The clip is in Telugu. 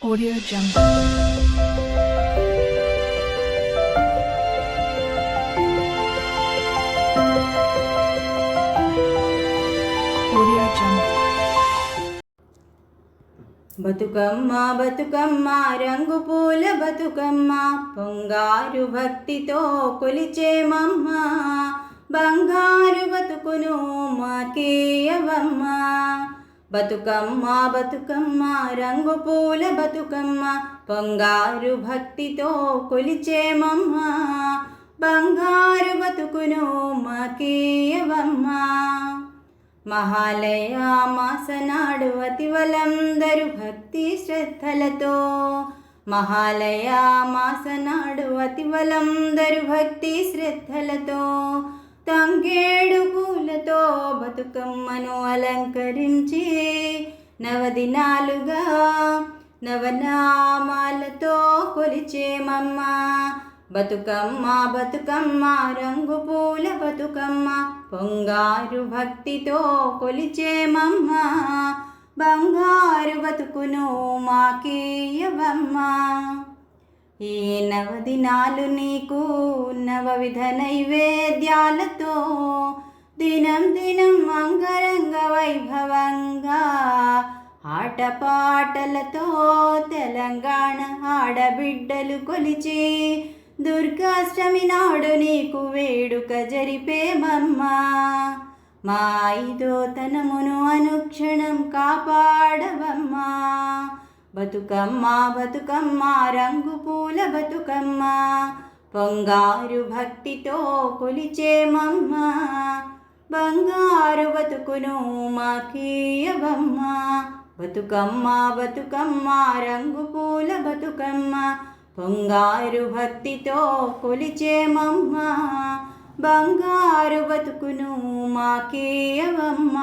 Audio Jungle. Audio Jungle. Bathukamma Bathukamma రంగు పూల బతుకమ్మ పొంగారు భక్తితో కొలిచేమమ్మ బంగారు బతుకును మాకేయవమ్మ. బతుకమ్మ బతుకమ్మ రంగు పూల బతుకమ్మ పొంగారు భక్తితో కొలిచేమమ్మ బంగారు బతుకును మాకేయవమ్మ. మహాలయ మాసనాడు అతివలందరు భక్తి శ్రద్ధలతో మహాలయ మాసనాడు అతివలందరు భక్తి శ్రద్ధలతో తంగేడు పూలతో బతుకమ్మను అలంకరించి నవదినాలుగా నవనామాలతో కొలిచేమమ్మ. బతుకమ్మ బతుకమ్మ రంగు పూల బతుకమ్మ పొంగారు భక్తితో కొలిచేమమ్మ బంగారు బతుకును మాకేయవమ్మ. ఈ నవదినాలు నీకు నవవిధ నైవేద్యాలతో దినం దినం అంగరంగ వైభవంగా ఆటపాటలతో తెలంగాణ ఆడబిడ్డలు కొలిచి దుర్గాష్టమి నాడు నీకు వేడుక జరిపేమమ్మ. మా ఐదోతనమును అనుక్షణం కాపాడవమ్మ. బతుకమ్మ బతుకమ్మ రంగు పూల బతుకమ్మ పొంగారు భక్తితో కొలిచేమమ్మ బంగారు బతుకును మాకేయవమ్మ. బతుకమ్మ బతుకమ్మ రంగు పూల బతుకమ్మ పొంగారు భక్తితో కొలిచేమమ్మ బంగారు బతుకును మాకేయవమ్మ.